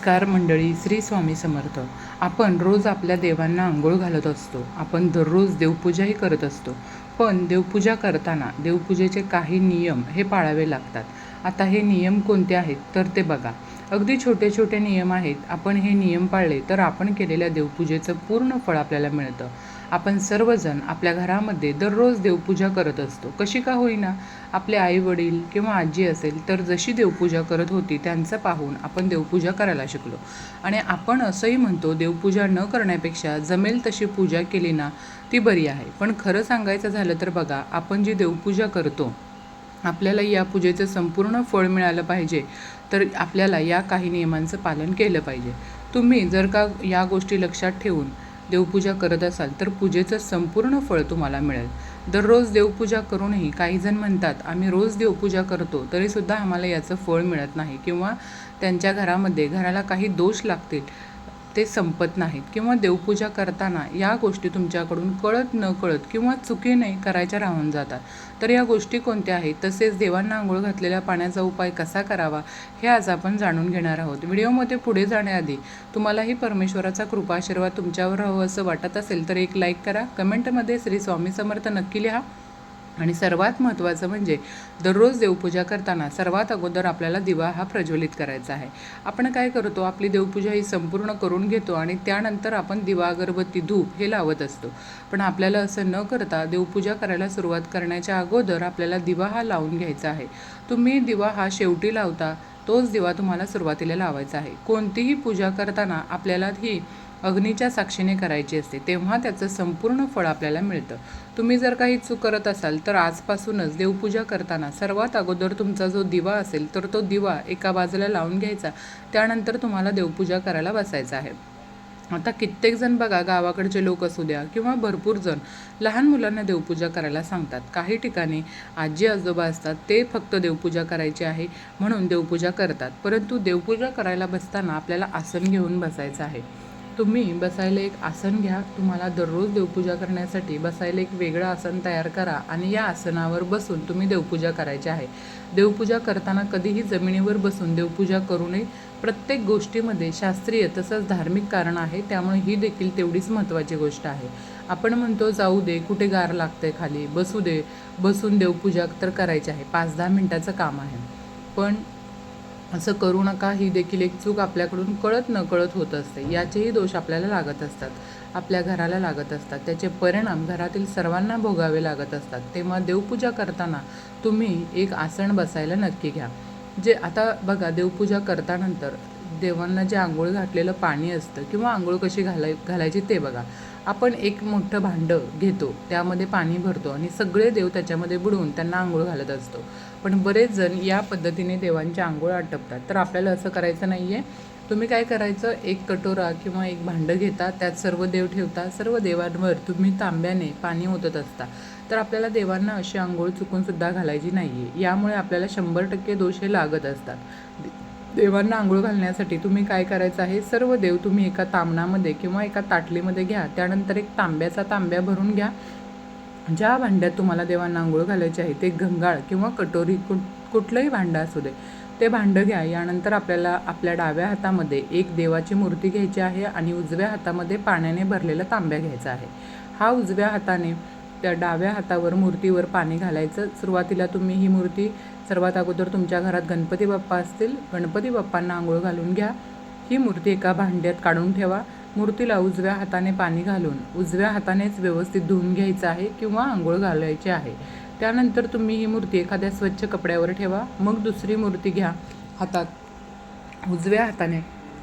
नमस्कार मंडळी, श्री स्वामी समर्थ. आपण रोज आपल्या देवांना अंघोळ घालत असतो. आपण दररोज देवपूजाही करत असतो. पण देवपूजा करताना देवपूजेचे काही नियम हे पाळावे लागतात. आता हे नियम कोणते आहेत तर ते बघा. अगदी छोटे छोटे नियम आहेत. आपण हे नियम पाळले तर आपण केलेल्या देवपूजेचं पूर्ण फळ आपल्याला मिळतं. आपण सर्वजण आपल्या घरामध्ये दररोज देवपूजा करत असतो. कशी का होईना, आपले आई वडील किंवा आजी असेल तर जशी देवपूजा करत होती त्यांचं पाहून आपण देवपूजा करायला शिकलो. आणि आपण असंही म्हणतो, देवपूजा न करण्यापेक्षा जमेल तशी पूजा केली ना ती बरी आहे. पण खरं सांगायचं झालं तर बघा, आपण जी देवपूजा करतो, आपल्याला या पूजेचं संपूर्ण फळ मिळालं पाहिजे तर आपल्याला या काही नियमांचं पालन केलं पाहिजे. तुम्ही जर का या गोष्टी लक्षात ठेवून देवपूजा करत असाल तर पूजेचं संपूर्ण फळ तुम्हाला मिळेल. दररोज देवपूजा करूनही काही जण म्हणतात, आम्ही रोज देवपूजा करतो तरीसुद्धा आम्हाला याचं फळ मिळत नाही, किंवा त्यांच्या घराला काही दोष लागतील, ते संपत नाहीत, किंवा देवपूजा करताना या गोष्टी तुमच्याकडून कळत न कळत किंवा चुकीने करायच्या राहून जातात. तर या गोष्टी कोणत्या आहेत, तसेच देवांना आंघोळ घातलेल्या पाण्याचा उपाय कसा करावा हे आज आपण जाणून घेणार आहोत. व्हिडिओमध्ये पुढे जाण्याआधी तुम्हालाही परमेश्वराचा कृपा आशीर्वाद तुमच्यावर हवं असं वाटत असेल तर एक लाईक करा, कमेंटमध्ये श्री स्वामी समर्थ नक्की लिहा. आणि सर्वात महत्त्वाचं म्हणजे दररोज देवपूजा करताना सर्वात अगोदर आपल्याला दिवा हा प्रज्वलित करायचा आहे. आपण काय करतो, आपली देवपूजा ही संपूर्ण करून घेतो आणि त्यानंतर आपण दिवा, अगरबत्ती, धूप हे लावत असतो. पण आपल्याला असं न करता देवपूजा करायला सुरुवात करण्याच्या अगोदर आपल्याला दिवा हा लावून घ्यायचा आहे. तुम्ही दिवा हा शेवटी लावता, तोच दिवा तुम्हाला सुरुवातीला लावायचा आहे. कोणतीही पूजा करताना आपल्याला ही अग्नीच्या साक्षीने करायची असते, तेव्हा त्याचं संपूर्ण फळ आपल्याला मिळतं. तुम्ही जर काही चूक करत असाल तर आजपासूनच देवपूजा करताना सर्वात अगोदर तुमचा जो दिवा असेल तर तो दिवा एका बाजूला लावून घ्यायचा, त्यानंतर तुम्हाला देवपूजा करायला बसायचं आहे. आता कित्येक जण बघा, गावाकडचे लोक असू द्या किंवा भरपूर जण लहान मुलांना देवपूजा करायला सांगतात. काही ठिकाणी आजी आजोबा असतात, ते फक्त देवपूजा करायची आहे म्हणून देवपूजा करतात. परंतु देवपूजा करायला बसताना आपल्याला आसन घेऊन बसायचं आहे. तुम्ही बसायला एक आसन घ्या. तुम्हाला दररोज देवपूजा करण्यासाठी बसायला एक वेगळं आसन तयार करा आणि या आसनावर बसून तुम्ही देवपूजा करायची आहे. देवपूजा करताना कधीही जमिनीवर बसून देवपूजा करू नये. प्रत्येक गोष्टीमध्ये शास्त्रीय तसंच धार्मिक कारण आहे, त्यामुळे ही देखील तेवढीच महत्त्वाची गोष्ट आहे. आपण म्हणतो जाऊ दे, कुठे गार लागते खाली, बसू दे, बसून देवपूजा तर करायची आहे, 5-10 मिनिटाचं काम आहे. पण असं करू नका. ही देखील एक चूक आपल्याकडून कळत न कळत होत असते. याचेही दोष आपल्याला लागत असतात, आपल्या घराला लागत असतात. त्याचे परिणाम घरातील सर्वांना भोगावे लागत असतात. तेव्हा देवपूजा करताना तुम्ही एक आसन बसायला नक्की घ्या. जे आता बघा, देवपूजा करतानंतर देवांना जे आंघोळ घातलेलं पाणी असतं किंवा आंघोळ कशी घालायची ते बघा. आपण एक मोठं भांडं घेतो, त्यामध्ये पाणी भरतो आणि सगळे देव त्याच्यामध्ये बुडवून त्यांना आंघोळ घालत असतो. पण बरेच जण या पद्धतीने देवांची आंघोळ आटपतात. तर आपल्याला असं करायचं नाही आहे. तुम्ही काय करायचं, एक कटोरा किंवा एक भांडं घेता, त्यात सर्व देव ठेवता, सर्व देवांवर तुम्ही तांब्याने पाणी ओतत असता. तर आपल्याला देवांना अशी आंघोळ चुकूनसुद्धा घालायची नाही आहे. यामुळे आपल्याला 100% दोष हे लागत असतात. देवांना आंघोळ घालण्यासाठी तुम्ही काय करायचं आहे, सर्व देव तुम्ही एका तामणामध्ये किंवा एका ताटलीमध्ये घ्या. त्यानंतर एक तांब्या भरून घ्या. ज्या भांड्यात तुम्हाला देवांना आंघोळ घालायची आहे ते गंगाळ किंवा कटोरी, कुठलंही भांडं असू दे, ते भांडं घ्या. यानंतर आपल्याला आपल्या डाव्या हातामध्ये एक देवाची मूर्ती घ्यायची आहे आणि उजव्या हातामध्ये पाण्याने भरलेला तांब्या घ्यायचा आहे. हा उजव्या हाताने त्या डाव्या हातावर मूर्तीवर पाणी घालायचं. सुरुवातीला तुम्ही ही मूर्ती, सर्वात अगोदर तुमच्या घरात गणपती बाप्पा असतील, गणपती बाप्पांना आंघोळ घालून घ्या. ही मूर्ती एका भांड्यात काढून ठेवा. मूर्तीला उजव्या हाताने पाणी घालून उजव्या हातानेच व्यवस्थित धुवून घ्यायचं आहे किंवा आंघोळ घालायची आहे. त्यानंतर तुम्ही ही मूर्ती एखाद्या स्वच्छ कपड्यावर ठेवा. मग दुसरी मूर्ती घ्या हातात, उजव्या हाताने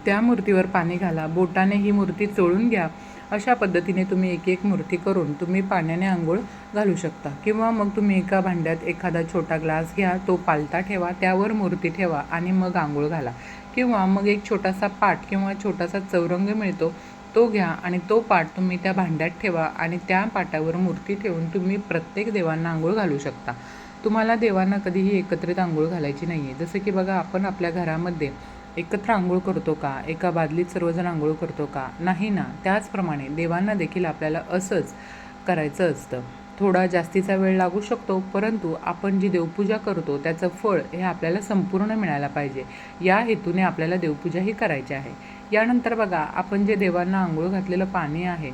त्या मूर्तीवर पाणी घाला. बोटाने ही मूर्ती चोळून घ्या. अशा पद्धतीने तुम्ही एक एक मूर्ती करून तुम्ही पाण्याने आंघोळ घालू शकता. किंवा मग तुम्ही एका भांड्यात एखादा छोटा ग्लास घ्या, तो पालथा ठेवा, त्यावर मूर्ती ठेवा आणि मग आंघोळ घाला. किंवा मग एक छोटासा पाट किंवा छोटासा चौरंग मिळतो, तो घ्या आणि तो पाट तुम्ही त्या भांड्यात ठेवा आणि त्या पाटावर मूर्ती ठेवून तुम्ही प्रत्येक देवांना आंघोळ घालू शकता. तुम्हाला देवांना कधीही एकत्रित आंघोळ घालायची नाही आहे. जसं की बघा, आपण आपल्या घरामध्ये एकत्र आंघोळ करतो का, एका बादलीत सर्वजण आंघोळ करतो का, नाही ना. त्याचप्रमाणे देवांना देखील आपल्याला असंच करायचं असतं. थोडा जास्तीचा वेळ लागू शकतो, परंतु आपण जी देवपूजा करतो त्याचं फळ हे आपल्याला संपूर्ण मिळायला पाहिजे, या हेतूने आपल्याला देवपूजाही करायची आहे. यानंतर बघा, आपण जे देवांना आंघोळ घातलेलं पाणी आहे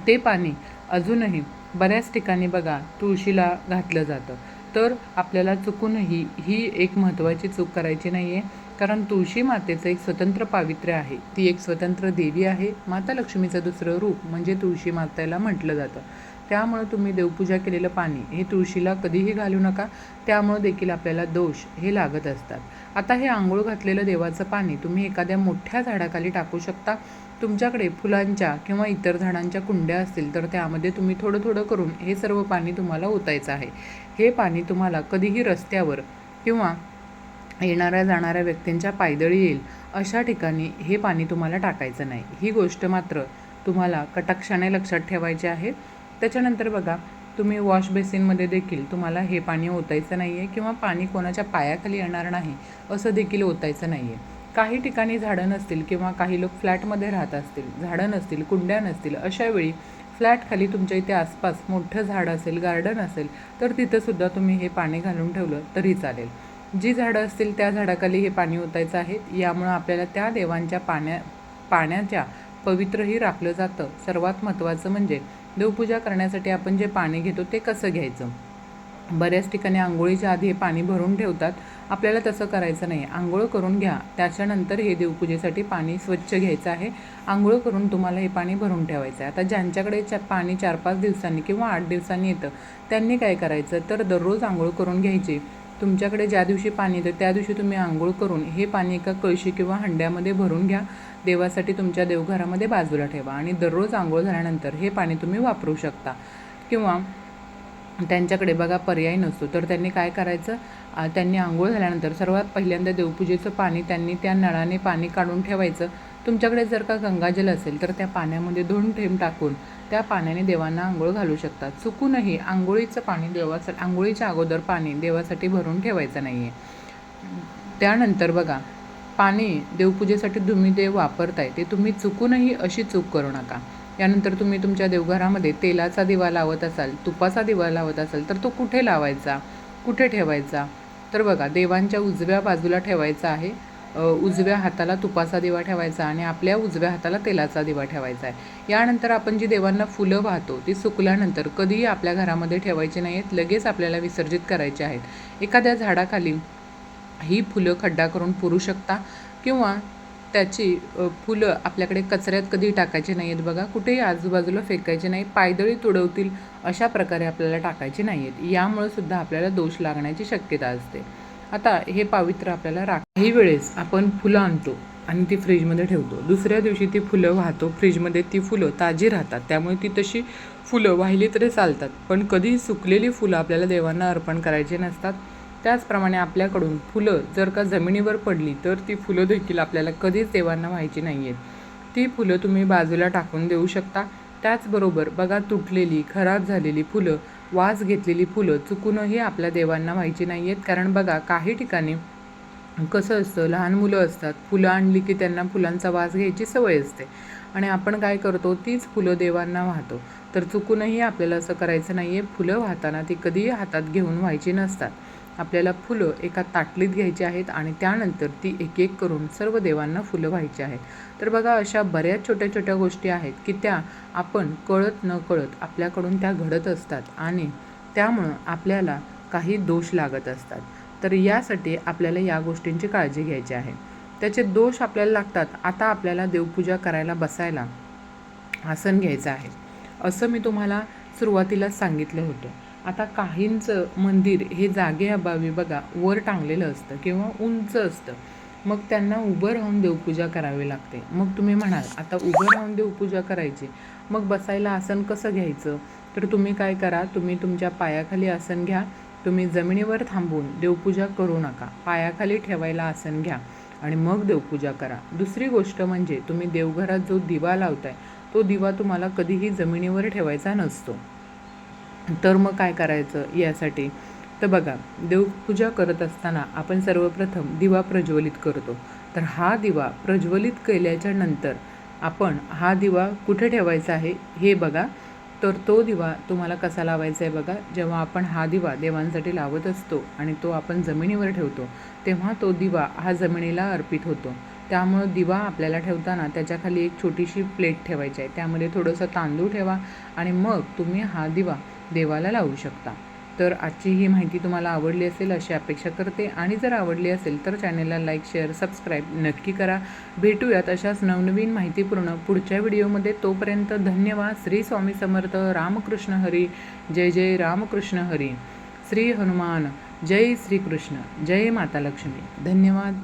ते पाणी अजूनही बऱ्याच ठिकाणी बघा तुळशीला घातलं जातं. तर आपल्याला चुकूनही ही एक महत्त्वाची चूक करायची नाही आहे, कारण तुळशी मातेचं एक स्वतंत्र पावित्र्य आहे. ती एक स्वतंत्र देवी आहे. माता लक्ष्मीचं दुसरं रूप म्हणजे तुळशी मातेला म्हटलं जातं. त्यामुळं तुम्ही देवपूजा केलेलं पाणी हे तुळशीला कधीही घालू नका. त्यामुळं देखील आपल्याला दोष हे लागत असतात. आता हे आंघोळ घातलेलं देवाचं पाणी तुम्ही एखाद्या मोठ्या झाडाखाली टाकू शकता. तुमच्याकडे फुलांच्या किंवा इतर झाडांच्या कुंड्या असतील तर त्यामध्ये तुम्ही थोडं थोडं करून हे सर्व पाणी तुम्हाला ओतायचं आहे. हे पाणी तुम्हाला कधीही रस्त्यावर किंवा येणाऱ्या जाणाऱ्या व्यक्तींच्या पायदळी येईल अशा ठिकाणी हे पाणी तुम्हाला टाकायचं नाही. ही गोष्ट मात्र तुम्हाला कटाक्षाने लक्षात ठेवायची आहे. त्याच्यानंतर बघा, तुम्ही वॉश बेसिनमध्ये देखील तुम्हाला हे पाणी ओतायचं नाही आहे किंवा पाणी कोणाच्या पायाखाली येणार नाही असं देखील ओतायचं नाही आहे. काही ठिकाणी झाडं नसतील किंवा काही लोक फ्लॅटमध्ये राहत असतील, झाडं नसतील, कुंड्या नसतील, अशावेळी फ्लॅटखाली तुमच्या इथे आसपास मोठं झाड असेल, गार्डन असेल तर तिथंसुद्धा तुम्ही हे पाणी घालून ठेवलं तरी चालेल. जी झाडं असतील त्या झाडाखाली हे पाणी ओतायचं आहे. यामुळं आपल्याला त्या देवांच्या पाण्याच्या पवित्रही राखलं जातं. सर्वात महत्त्वाचं म्हणजे देवपूजा करण्यासाठी आपण जे पाणी घेतो ते कसं घ्यायचं. बऱ्याच ठिकाणी आंघोळीच्या आधी हे पाणी भरून ठेवतात. आपल्याला तसं करायचं नाही. आंघोळ करून घ्या, त्याच्यानंतर हे देवपूजेसाठी पाणी स्वच्छ घ्यायचं आहे. आंघोळ करून तुम्हाला हे पाणी भरून ठेवायचं आहे. आता ज्यांच्याकडे पाणी 4-5 दिवसांनी किंवा 8 दिवसांनी येतं त्यांनी काय करायचं, तर दररोज आंघोळ करून घ्यायची. तुमच्याकडे ज्या दिवशी पाणी येतं त्या दिवशी तुम्ही आंघोळ करून हे पाणी एका कळशी किंवा हंड्यामध्ये भरून घ्या. देवासाठी तुमच्या देवघरामध्ये बाजूला ठेवा आणि दररोज आंघोळ झाल्यानंतर हे पाणी तुम्ही वापरू शकता. किंवा त्यांच्याकडे बघा पर्याय नसतो तर त्यांनी काय करायचं, त्यांनी आंघोळ झाल्यानंतर सर्वात पहिल्यांदा देवपूजेचं पाणी त्यांनी त्या नळाने पाणी काढून ठेवायचं. तुमच्याकडे जर का गंगाजल असेल तर त्या पाण्यामध्ये 2 थेंब टाकून त्या पाण्याने देवांना आंघोळ घालू शकतात. चुकूनही आंघोळीचं पाणी आंघोळीच्या अगोदर पाणी देवासाठी भरून ठेवायचं नाही आहे. त्यानंतर बघा, पाणी देवपूजेसाठी तुम्ही जे वापरताय ते तुम्ही चुकूनही अशी चूक करू नका. यानंतर तुम्ही तुमच्या देवघरामध्ये तेलाचा दिवा लावत असाल, तुपाचा दिवा लावत असाल तर तो कुठे लावायचा, कुठे ठेवायचा, तर बघा देवांच्या उजव्या बाजूला ठेवायचा आहे. उजव्या हाताला तुपाचा दिवा ठेवायचा आणि आपल्या उजव्या हाताला तेलाचा दिवा ठेवायचा आहे. यानंतर आपण जी देवांना फुलं वाहतो ती सुकल्यानंतर कधीही आपल्या घरामध्ये ठेवायची नाही आहेत, लगेच आपल्याला विसर्जित करायची आहेत. एखाद्या झाडाखाली ही फुलं खड्डा करून पुरू शकता किंवा त्याची फुलं आपल्याकडे कचऱ्यात कधी टाकायची नाही आहेत. बघा, कुठेही आजूबाजूला फेकायचे नाही. पायदळी तुडवतील अशा प्रकारे आपल्याला टाकायचे नाही आहेत. यामुळे सुद्धा आपल्याला दोष लागण्याची शक्यता असते. आता हे पावित्र्य आपल्याला काही वेळेस आपण फुलं आणतो आणि ती फ्रीजमध्ये ठेवतो. दुसऱ्या दिवशी ती फुलं वाहतो फ्रीजमध्ये. ती फुलं ताजी राहतात, त्यामुळे ती तशी फुलं वाहिली तरी चालतात. पण कधीही सुकलेली फुलं आपल्याला देवांना अर्पण करायची नसतात. त्याचप्रमाणे आपल्याकडून फुलं जर का जमिनीवर पडली तर ती फुलं देखील आपल्याला कधीच देवांना व्हायची नाही आहेत. ती फुलं तुम्ही बाजूला टाकून देऊ शकता. त्याचबरोबर बघा, तुटलेली, खराब झालेली फुलं, वास घेतलेली फुलं चुकूनही आपल्या देवांना व्हायची नाही आहेत. कारण बघा, काही ठिकाणी कसं असतं, लहान मुलं असतात, फुलं आणली की त्यांना फुलांचा वास घ्यायची सवय असते आणि आपण काय करतो, तीच फुलं देवांना वाहतो. तर चुकूनही आपल्याला असं करायचं नाही आहे. फुलं वाहताना ती कधीही हातात घेऊन व्हायची नसतात. आपल्याला फुलं एका ताटलीत घ्यायची आहेत आणि त्यानंतर ती एक एक करून सर्व देवांना फुलं व्हायची आहेत. तर बघा, अशा बऱ्याच छोट्या छोट्या गोष्टी आहेत की त्या आपण कळत न कळत आपल्याकडून त्या घडत असतात आणि त्यामुळं आपल्याला काही दोष लागत असतात. तर यासाठी आपल्याला या गोष्टींची काळजी घ्यायची आहे. त्याचे दोष आपल्याला लागतात. आता आपल्याला देवपूजा करायला बसायला आसन घ्यायचं आहे, असं मी तुम्हाला सुरुवातीलाच सांगितलं होतं. आता काहींचं मंदिर हे जागेअभावी बघा वर टांगलेलं असतं किंवा उंच असतं, मग त्यांना उभं राहून देवपूजा करावी लागते. मग तुम्ही म्हणाल, आता उभं राहून देवपूजा करायची, मग बसायला आसन कसं घ्यायचं, तर तुम्ही काय करा, तुम्ही तुमच्या पायाखाली आसन घ्या. तुम्ही जमिनीवर थांबून देवपूजा करू नका. पायाखाली ठेवायला आसन घ्या आणि मग देवपूजा करा. दुसरी गोष्ट म्हणजे तुम्ही देवघरात जो दिवा लावताय तो दिवा तुम्हाला कधीही जमिनीवर ठेवायचा नसतो. तर मग काय करायचं यासाठी, तर बघा, देवपूजा करत असताना आपण सर्वप्रथम दिवा प्रज्वलित करतो. तर हा दिवा प्रज्वलित केल्याच्या नंतर आपण हा दिवा कुठे ठेवायचा आहे हे बघा, तर तो दिवा तुम्हाला कसा लावायचा आहे बघा. जेव्हा आपण हा दिवा देवांसाठी लावत असतो आणि तो आपण जमिनीवर ठेवतो, तेव्हा तो दिवा हा जमिनीला अर्पित होतो. त्यामुळं दिवा आपल्याला ठेवताना त्याच्याखाली एक छोटीशी प्लेट ठेवायची आहे. त्यामध्ये थोडंसं तांदूळ ठेवा आणि मग तुम्ही हा दिवा देवाला लावू शकता. तर आजची ही माहिती तुम्हाला आवडली असेल अशी अपेक्षा करते, आणि जर आवडली असेल तर चॅनलला लाईक, शेअर, सबस्क्राईब नक्की करा. भेटूयात अशाच नवनवीन माहितीपूर्ण पुढच्या व्हिडिओमध्ये. तोपर्यंत धन्यवाद. श्री स्वामी समर्थ. रामकृष्ण हरी. जय जय रामकृष्ण हरी. श्री हनुमान. जय श्रीकृष्ण. जय माता लक्ष्मी. धन्यवाद.